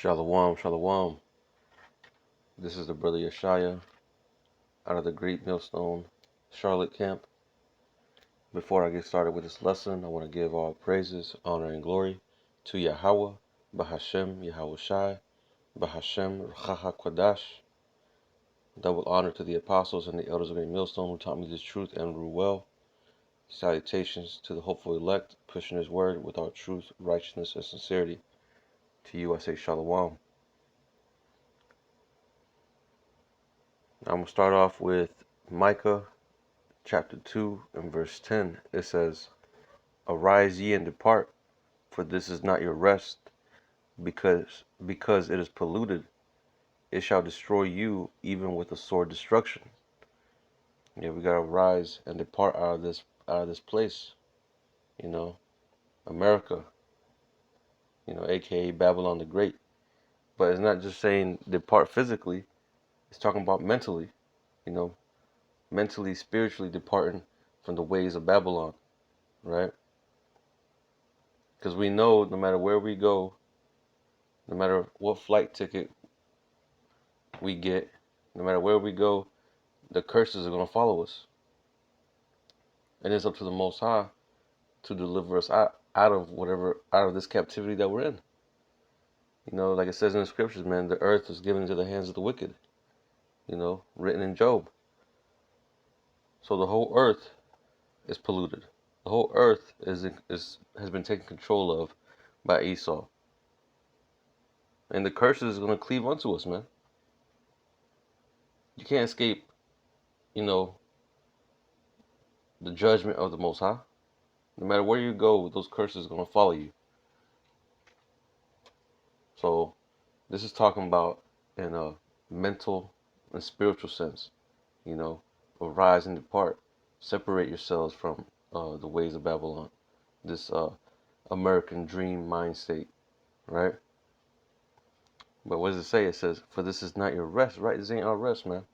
Shalom, shalom. This is the brother Yeshaya out of the Great Millstone Charlotte camp. Before I get started with this lesson, I want to give all praises, honor, and glory to Yahweh, Bahashem, Yahweh Shai, Bahashem, Ruach HaKodesh. Double honor to the apostles and the elders of Great Millstone who taught me this truth and rule well. Salutations to the hopeful elect, pushing his word with all truth, righteousness, and sincerity. To you I say shalom. I'm going to start off with Micah chapter 2 and verse 10. It says, Arise ye and depart, for this is not your rest, because it is polluted. It shall destroy you even with a sore destruction. Yeah, we gotta rise and depart out of this place, America, aka Babylon the Great. But it's not just saying depart physically, it's talking about mentally, you know, mentally, spiritually departing from the ways of Babylon, right? Because we know no matter where we go, no matter what flight ticket we get, no matter where we go, the curses are going to follow us. And it's up to the Most High to deliver us out of this captivity that we're in. Like it says in the scriptures, man, the earth is given into the hands of the wicked, written in Job. So the whole earth is polluted. The whole earth has been taken control of by Esau. And the curses is going to cleave unto us, man. You can't escape, the judgment of the Most High. No matter where you go, those curses are going to follow you. So this is talking about in a mental and spiritual sense, arise and depart. Separate yourselves from the ways of Babylon, this American dream mind state, right? But what does it say? It says, for this is not your rest, right? This ain't our rest, man.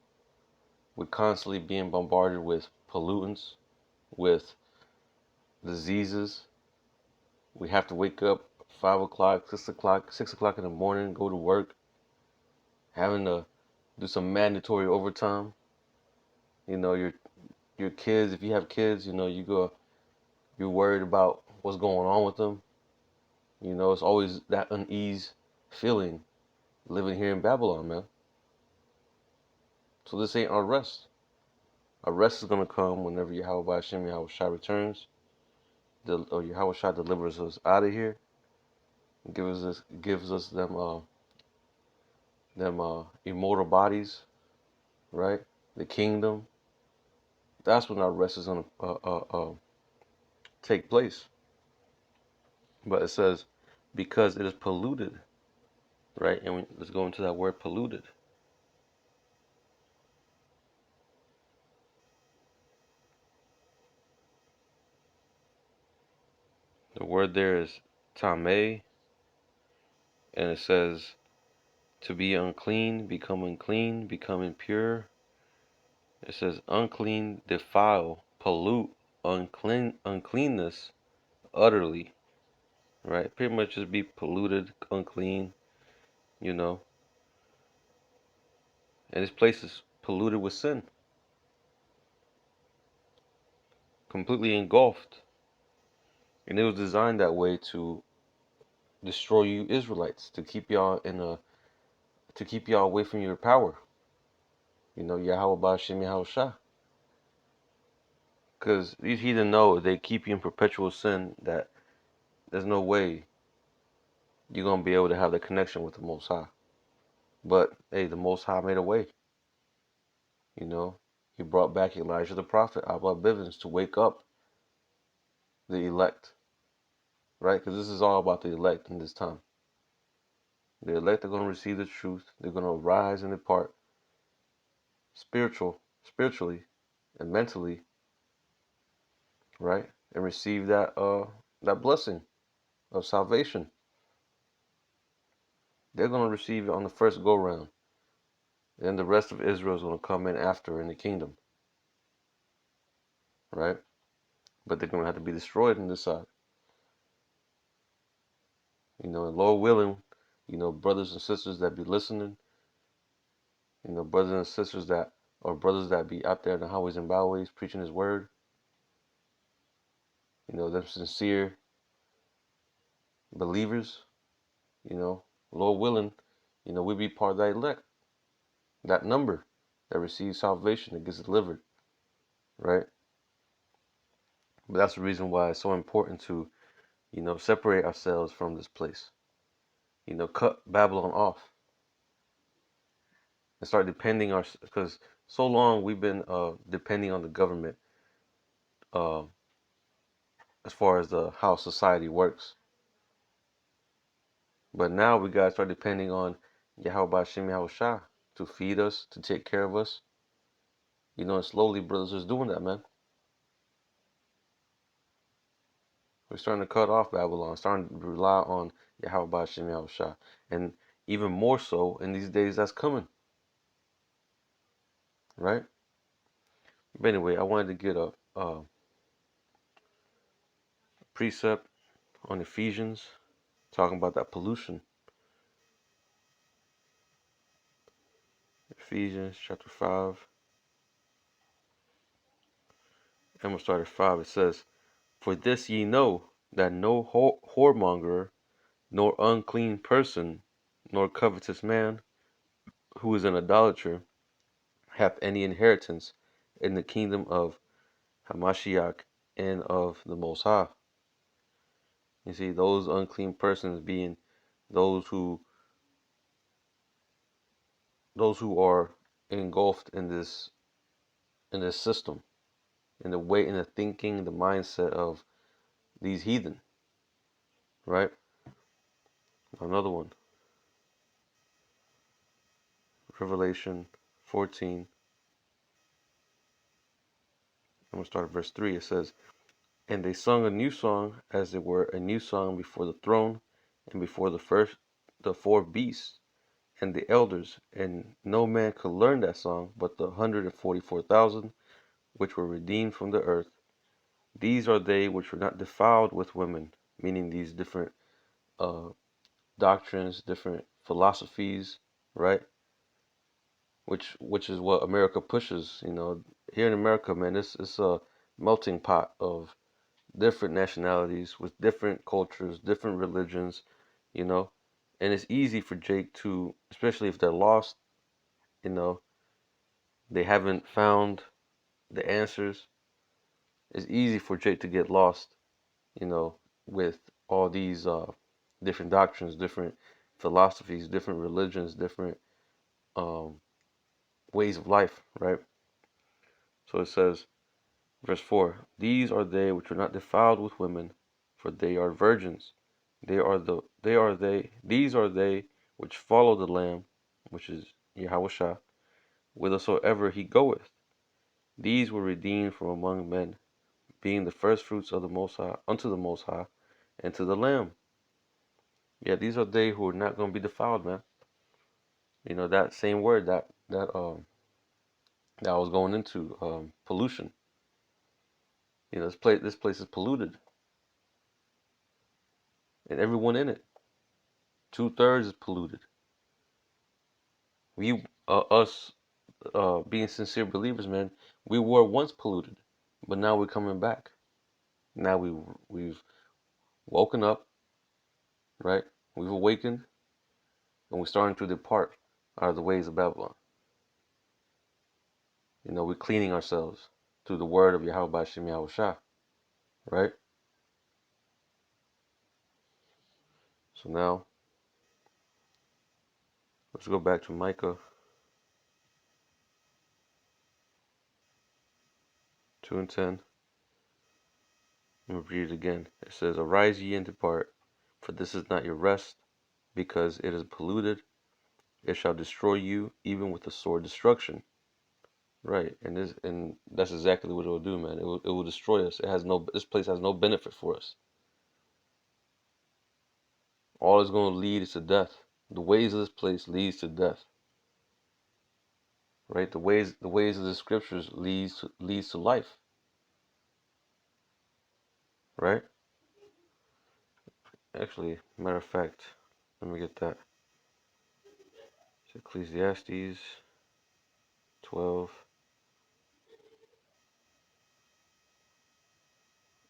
We're constantly being bombarded with pollutants, with diseases. We have to wake up 5 o'clock, 6 o'clock in the morning, go to work, having to do some mandatory overtime. Your kids, if you have kids, you're worried about what's going on with them. It's always that unease feeling living here in Babylon, man. So this ain't our rest. Our rest is going to come whenever Yahweh Hashem, Yahweh Shai returns. Or Yahweh Shai delivers us out of here. Gives us them immortal bodies, right? The kingdom. That's when our rest is going to take place. But it says, because it is polluted, right? And let's go into that word polluted. The word there is tameh, and it says to be unclean, become impure. It says unclean, defile, pollute, uncleanness, utterly, right? Pretty much just be polluted, unclean, And this place is polluted with sin, completely engulfed. And it was designed that way to destroy you Israelites, to keep y'all away from your power. Yahweh Ba'ashem Yahweh Shah. Because these heathen know they keep you in perpetual sin, that there's no way you're going to be able to have the connection with the Most High. But, hey, the Most High made a way. He brought back Elijah the prophet, Abba Bivens, to wake up the elect. Right? Because this is all about the elect in this time. The elect are going to receive the truth. They're going to rise and depart spiritually and mentally, right? And receive that blessing of salvation. They're going to receive it on the first go round. Then the rest of Israel is going to come in after in the kingdom. Right? But they're going to have to be destroyed on this side. And Lord willing, brothers and sisters that be listening, brothers and sisters that, or brothers that be out there in the highways and byways preaching his word, them sincere believers, Lord willing, we be part of that elect, that number that receives salvation, that gets delivered, right? But that's the reason why it's so important to, separate ourselves from this place, cut Babylon off and start depending because so long we've been depending on the government uh, as far as how society works. But now we gotta start depending on Yahweh Shem Yahushua to feed us, to take care of us. And slowly brothers is doing that, man. We're starting to cut off Babylon, starting to rely on Yahweh Shem Yahushua. And even more so in these days that's coming. Right? But anyway, I wanted to get a precept on Ephesians, talking about that pollution. Ephesians chapter 5. And we'll start at 5. It says, "For this ye know, that no whoremonger, nor unclean person, nor covetous man, who is an idolater, hath any inheritance in the kingdom of Hamashiach and of the Most High." You see, those unclean persons being those who are engulfed in this system, in the thinking, the mindset of these heathen, right? Another one, Revelation 14. I'm going to start at verse 3. It says, "And they sung a new song, as it were a new song before the throne, and before the four beasts, and the elders. And no man could learn that song, but the 144,000, which were redeemed from the earth. These are they which were not defiled with women," meaning these different doctrines, different philosophies, right? Which is what America pushes. Here in America, man, it's a melting pot of different nationalities with different cultures, different religions, and it's easy for Jake to, especially if they're lost, they haven't found the answers. It's easy for Jake to get lost, with all these different doctrines, different philosophies, different religions, different ways of life, right? So it says, verse 4, "These are they which are not defiled with women, for they are virgins. These are they which follow the Lamb, which is Yahushua, whithersoever he goeth. These were redeemed from among men, being the first fruits of the Most High, unto the Most High, and to the Lamb." Yeah, these are they who are not going to be defiled, man. That same word that I was going into, pollution. This place is polluted, and everyone in it. 2/3 is polluted. Us, being sincere believers, man, we were once polluted, but now we're coming back. Now we've woken up, right? We've awakened, and we're starting to depart out of the ways of Babylon. We're cleaning ourselves through the word of Yahweh Shem Yahushua, right? So now, let's go back to Micah 2:10. And read it again. It says, "Arise ye and depart, for this is not your rest, because it is polluted. It shall destroy you, even with the sword destruction." Right, and that's exactly what it will do, man. It will destroy us. This place has no benefit for us. All it's going to lead is to death. The ways of this place leads to death. Right? The ways of the scriptures leads to life. Right? Actually, matter of fact, let me get that. Ecclesiastes 12.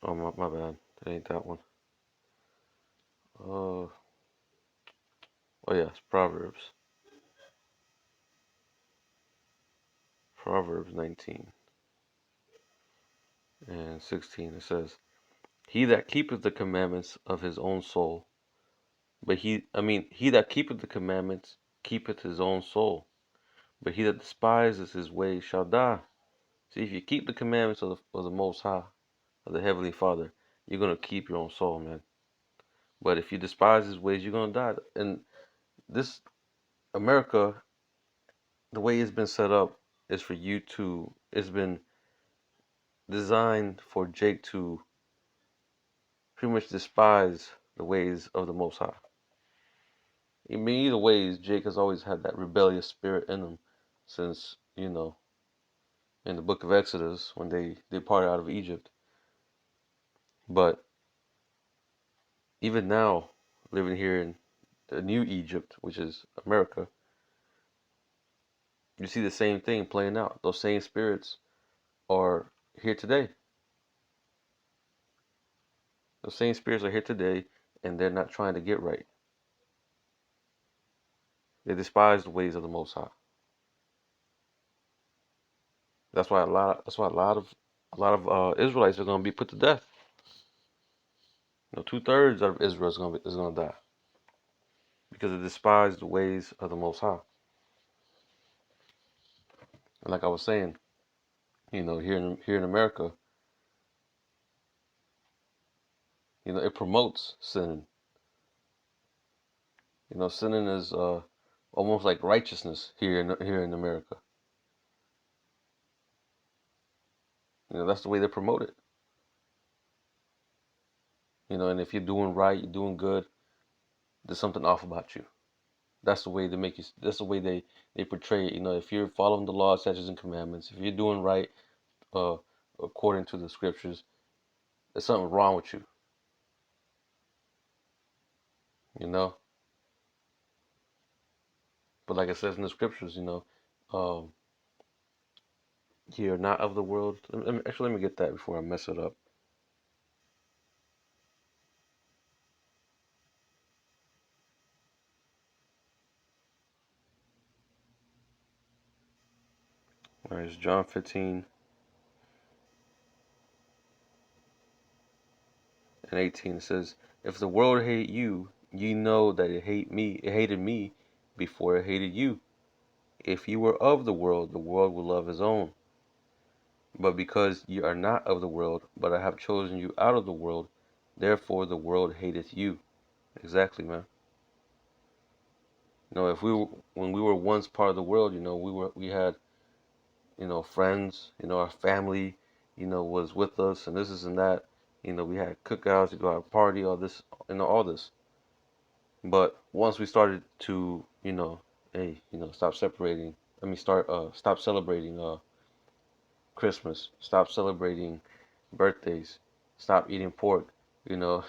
Oh, my bad. That ain't that one. Oh, oh yeah, it's Proverbs. Proverbs 19 and 16. It says, "He that keepeth the commandments of his own soul, but he that keepeth the commandments keepeth his own soul, but he that despises his ways shall die." See, if you keep the commandments of the Most High, of the Heavenly Father, you're gonna keep your own soul, man. But if you despise His ways, you're gonna die. And this America, the way it's been set up, is for you to. It's been designed for Jake to pretty much despise the ways of the Most High. I mean, either ways, Jake has always had that rebellious spirit in him since, in the book of Exodus when they departed out of Egypt. But even now, living here in the new Egypt, which is America, you see the same thing playing out. Those same spirits are here today. Those same spirits are here today, and they're not trying to get right. They despise the ways of the Most High. That's why a lot of Israelites are going to be put to death. 2/3 of Israel is going to die because they despise the ways of the Most High. And like I was saying, here in America, it promotes sinning. Sinning is almost like righteousness here in America. That's the way they promote it. And if you're doing right, you're doing good, there's something off about you. That's the way they make you. That's the way they portray it. If you're following the law, statutes, and commandments, if you're doing right, uh, according to the scriptures, there's something wrong with you. You know. But like it says in the scriptures, um, you're not of the world. Actually, let me get that before I mess it up. All right, it's John 15 and 18. It says, "If the world hate you, ye know that it hated me before it hated you. If you were of the world would love his own. But because ye are not of the world, but I have chosen you out of the world, therefore the world hateth you." Exactly, man. If when we were once part of the world, we had, friends, our family, was with us, and this is and that. We had cookouts, we go out party, all this, all this. But once we started to, hey, stop separating. Stop celebrating Christmas. Stop celebrating birthdays. Stop eating pork. You know,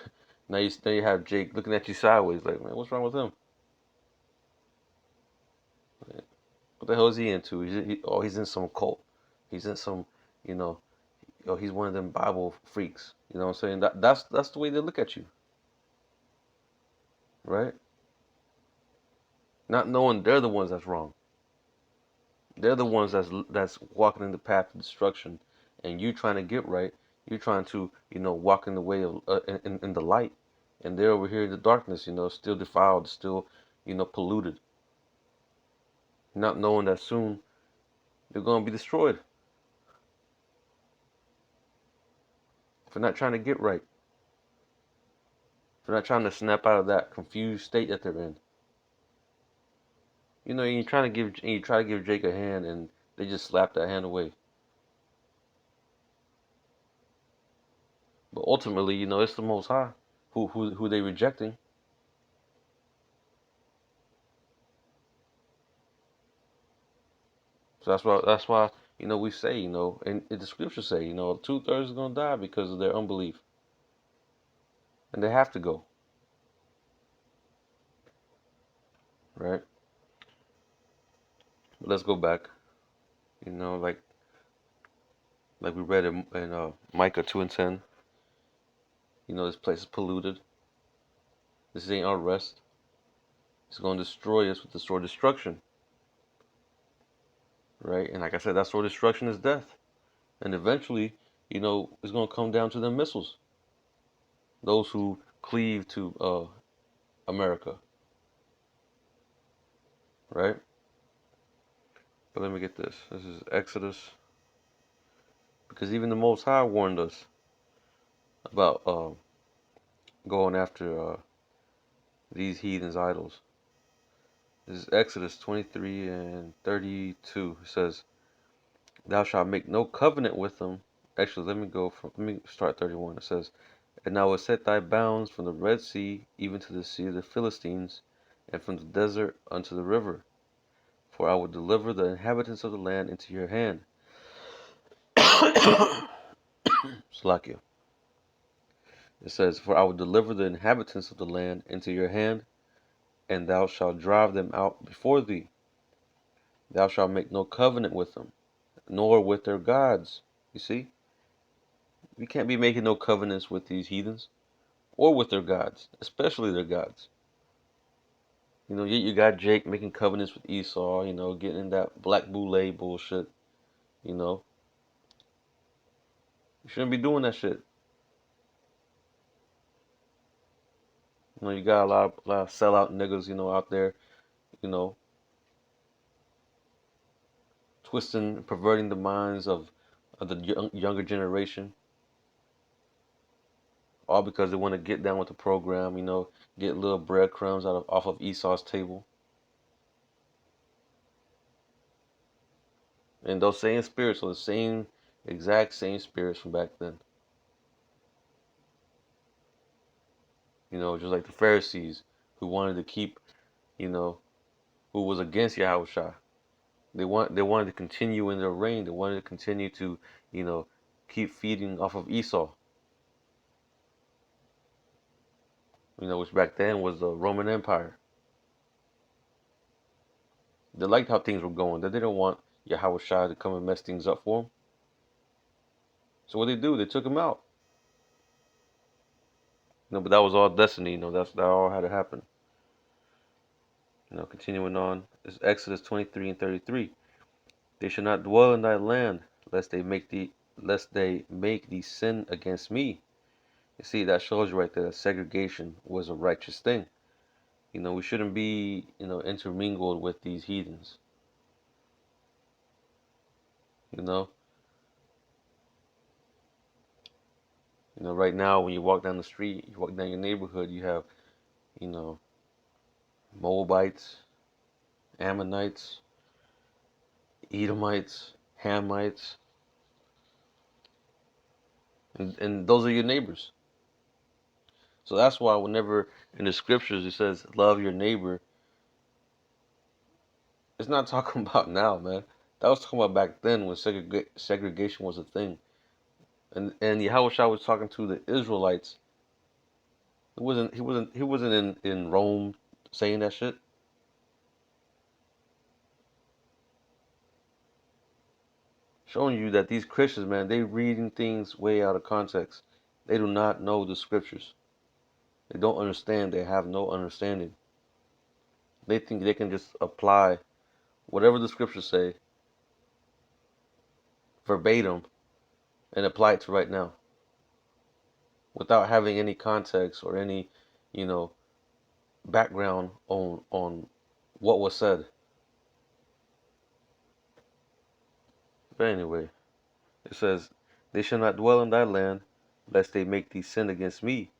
now you have Jake looking at you sideways, like, man, what's wrong with him? What the hell is he into? He's in some cult. He's in some, you know, he's one of them Bible freaks. You know what I'm saying? That's the way they look at you, right? Not knowing they're the ones that's wrong. They're the ones that's walking in the path of destruction, and you trying to get right. You're trying to, walk in the way of in the light, and they're over here in the darkness. Still defiled, still, polluted. Not knowing that soon they're gonna be destroyed for not trying to get right, for not trying to snap out of that confused state that they're in. You try to give Jake a hand, and they just slap that hand away. But ultimately, it's the Most High who they rejecting. So that's why we say, and the scriptures say, 2/3 is gonna die because of their unbelief, and they have to go, right? let's go back. You know, like we read in Micah 2:10. You know, this place is polluted. This ain't our rest. It's going to destroy us with the sword of destruction, right? And like I said, that sword of destruction is death. And eventually, you know, it's going to come down to the missiles. Those who cleave to America, right? But let me get this. This is Exodus, because even the Most High warned us about going after these heathens' idols. This is Exodus 23 and 32. It says, "Thou shalt make no covenant with them." Actually, let me start 31. It says, "And I will set thy bounds from the Red Sea even to the sea of the Philistines, and from the desert unto the river. For I will deliver the inhabitants of the land into your hand." Slakia. It says, "For I will deliver the inhabitants of the land into your hand, and thou shalt drive them out before thee. Thou shalt make no covenant with them, nor with their gods." You see, we can't be making no covenants with these heathens or with their gods, especially their gods. You know, you got Jake making covenants with Esau, you know, getting in that black boule bullshit, you know. You shouldn't be doing that shit. You know, you got a lot of sellout niggas, you know, out there, you know, twisting, perverting the minds of the younger generation, all because they want to get down with the program, you know, get little breadcrumbs off of Esau's table. And those same spirits are the same, exact same spirits from back then. You know, just like the Pharisees who wanted to keep, you know, who was against Yahushua. They wanted to continue in their reign. They wanted to continue to, you know, keep feeding off of Esau. You know, which back then was the Roman Empire. They liked how things were going. They didn't want Yahushua to come and mess things up for them. So what they do? They took him out. You know, but that was all destiny. You know, that all had to happen. You know, continuing on, is Exodus 23 and 33. "They shall not dwell in thy land, lest they make thee sin against me." You see, that shows you right there that segregation was a righteous thing. You know, we shouldn't be, you know, intermingled with these heathens. You know, right now when you walk down the street, you walk down your neighborhood, you have, you know, Moabites, Ammonites, Edomites, Hamites, and those are your neighbors. So that's why whenever in the scriptures it says love your neighbor, it's not talking about now, man. That was talking about back then when segregation was a thing. And Yahushua was talking to the Israelites. He wasn't in Rome saying that shit. Showing you that these Christians, man, they reading things way out of context. They do not know the scriptures. They don't understand. They have no understanding. They think they can just apply whatever the scriptures say verbatim and apply it to right now without having any context or any, you know, background on what was said. But anyway, it says, "They shall not dwell in thy land, lest they make thee sin against me.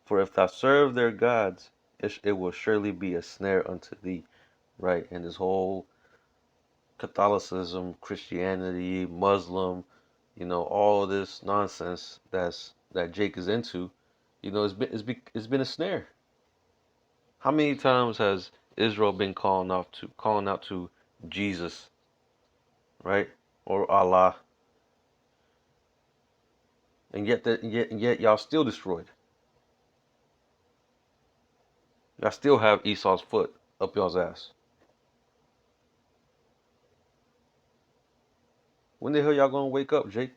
For if thou serve their gods, it will surely be a snare unto thee." Right? And this whole Catholicism, Christianity, Muslim, you know, all this nonsense that Jake is into, you know, it's been a snare. How many times has Israel been calling out to Jesus, right? Or Allah, and yet y'all still destroyed. Y'all still have Esau's foot up y'all's ass. When the hell y'all gonna wake up, Jake?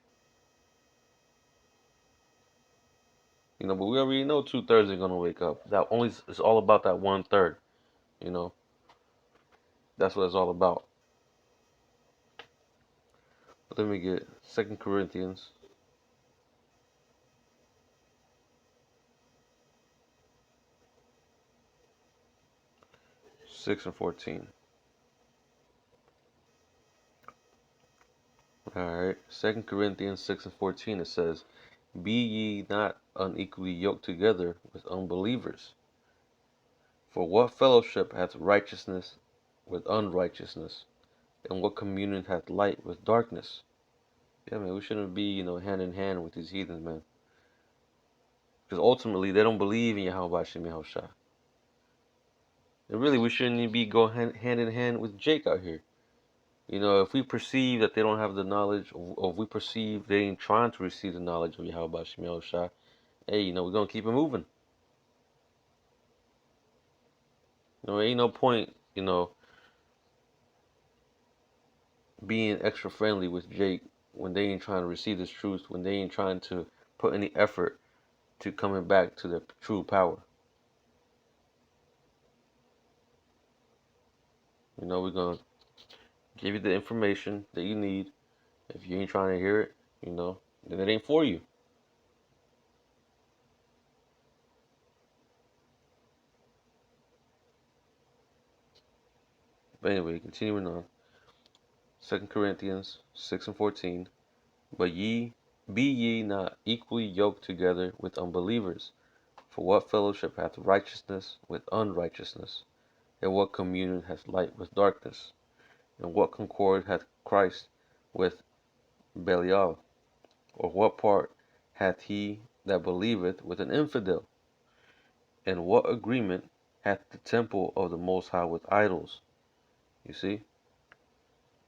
You know, but we already know 2/3 are gonna wake up. That only it's all about that 1/3. You know, that's what it's all about. But let me get 2 Corinthians 6:14. All right, 2 Corinthians 6:14. It says, "Be ye not unequally yoked together with unbelievers. For what fellowship hath righteousness with unrighteousness? And what communion hath light with darkness?" Yeah, man, we shouldn't be, hand in hand with these heathens, man. Because ultimately, they don't believe in Yahweh Shem Yahushua. And really, we shouldn't even be going hand in hand with Jake out here. You know, if we perceive that they don't have the knowledge, or if we perceive they ain't trying to receive the knowledge of Yahweh Shem Yahushua, hey, we're going to keep it moving. Ain't no point, being extra friendly with Jake when they ain't trying to receive this truth, when they ain't trying to put any effort to coming back to the true power. We're going to give you the information that you need. If you ain't trying to hear it, then it ain't for you. But anyway, continuing on. 2 Corinthians 6:14. But be ye not equally yoked together with unbelievers. For what fellowship hath righteousness with unrighteousness? And what communion hath light with darkness? And what concord hath Christ with Belial? Or what part hath he that believeth with an infidel? And what agreement hath the temple of the Most High with idols? You see?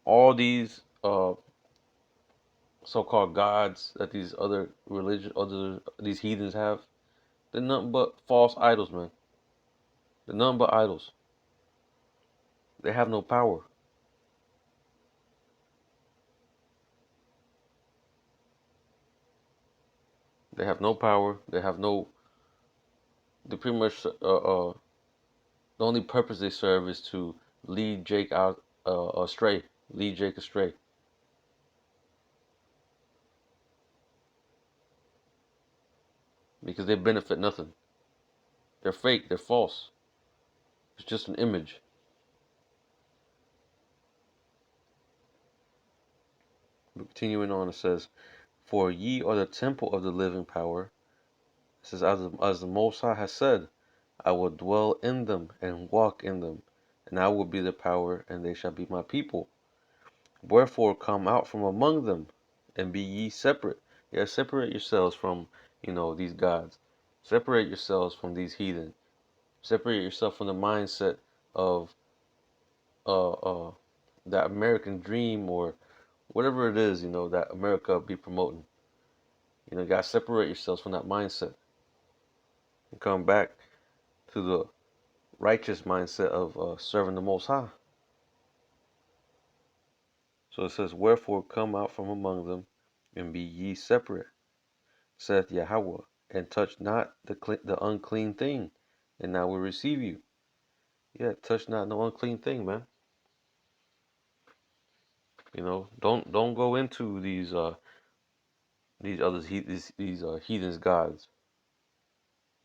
All these so-called gods that these other these heathens have, they're nothing but false idols, man. They're nothing but idols. They have no power. They have no power. They have no. They pretty much the only purpose they serve is to lead Jake out astray, lead Jake astray. Because they benefit nothing. They're fake. They're false. It's just an image. Continuing on, it says, "For ye are the temple of the living power." It says, as the Most High has said, "I will dwell in them and walk in them, and I will be the power, and they shall be my people. Wherefore come out from among them, and be ye separate." Yeah, separate yourselves from, these gods. Separate yourselves from these heathen. Separate yourself from the mindset of uh uh that American dream, or whatever it is, that America be promoting. You gotta separate yourselves from that mindset and come back to the righteous mindset of serving the Most High. So it says, "Wherefore come out from among them, and be ye separate, saith Yahweh, and touch not the unclean thing, and I will receive you." Yeah, touch not no unclean thing, man. Don't go into these others these heathens gods,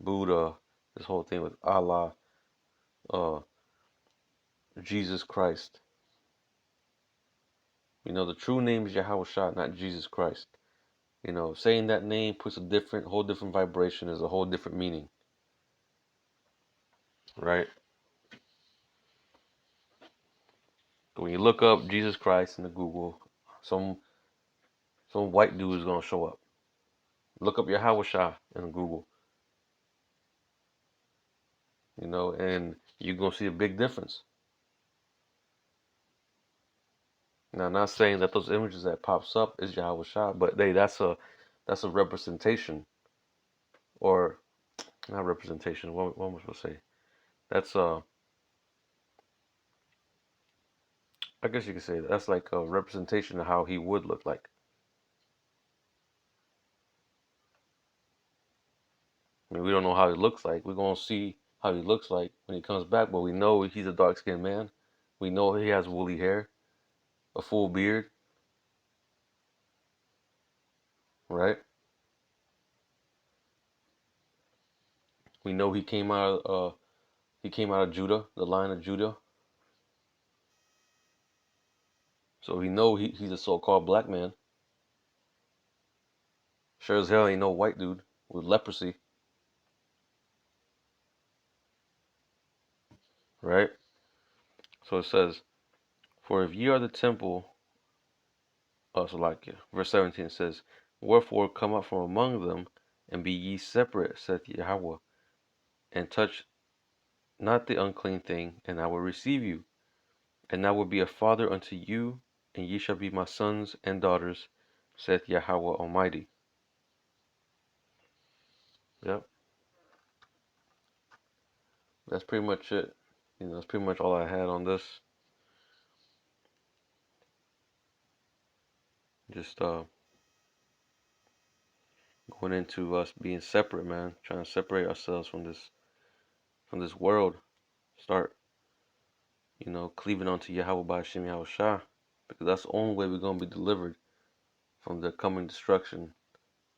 Buddha, this whole thing with Allah, uh, Jesus Christ. The true name is Yahweh Shah, not Jesus Christ. Saying that name puts a whole different vibration, is a whole different meaning, right? When you look up Jesus Christ in the Google, some white dude is gonna show up. Look up Yahweh Shah in Google, and you're gonna see a big difference. Now, I'm not saying that those images that pops up is Yahweh Shah, but that's a representation, or not representation. What am I supposed to say? That's I guess you could say that. That's like a representation of how he would look like. I mean, we don't know how he looks like. We're gonna see how he looks like when he comes back, but we know he's a dark-skinned man. We know he has woolly hair, a full beard, right? We know he came out of Judah, the line of Judah. So we know he's a so-called black man. Sure as hell ain't no white dude with leprosy, right? So it says, "For if ye are the temple," so like verse 17 says, "Wherefore come up from among them, and be ye separate, saith Yahweh, and touch not the unclean thing, and I will receive you, and I will be a father unto you, and ye shall be my sons and daughters, saith Yahweh Almighty." Yep, that's pretty much it. That's pretty much all I had on this. Just going into us being separate, man. Trying to separate ourselves from this world. Start, cleaving onto Yahweh by Hashem Yahweh Shah. Because that's the only way we're gonna be delivered from the coming destruction.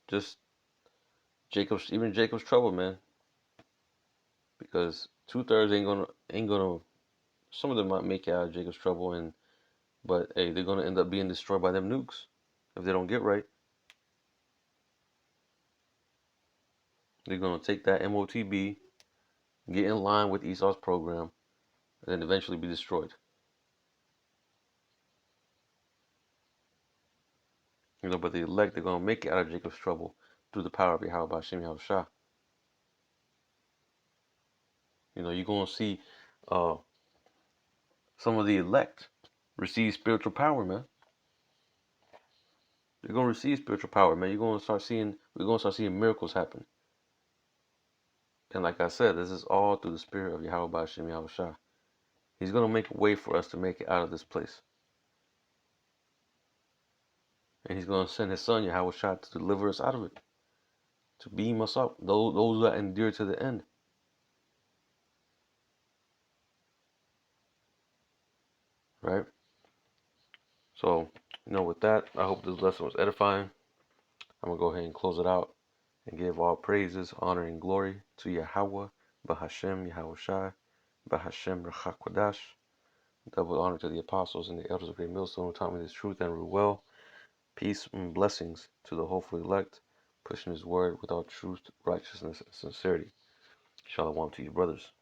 Just even Jacob's trouble, man. Because 2/3 ain't gonna. Some of them might make it out of Jacob's trouble, but hey, they're gonna end up being destroyed by them nukes if they don't get right. They're gonna take that MOTB, get in line with Esau's program, and then eventually be destroyed. But the elect, they're gonna make it out of Jacob's trouble through the power of Yahweh Hashem Yahweh Shah. You're gonna see some of the elect receive spiritual power, man. You're gonna receive spiritual power, man. We're gonna start seeing miracles happen. And like I said, this is all through the spirit of Yahweh Hashem Yahweh Shah. He's gonna make a way for us to make it out of this place. And he's gonna send his son Yahweh Shah to deliver us out of it. To beam us up. Those that endure to the end. Right? So, with that, I hope this lesson was edifying. I'm going to go ahead and close it out and give all praises, honor, and glory to Yahweh, Bahashem, Yahweh Shai, Bahashem, Rachakwadash. Double honor to the apostles and the elders of Great Millstone who taught me this truth and rule well. Peace and blessings to the hopeful elect, pushing his word with all truth, righteousness, and sincerity. Shalom to you, brothers.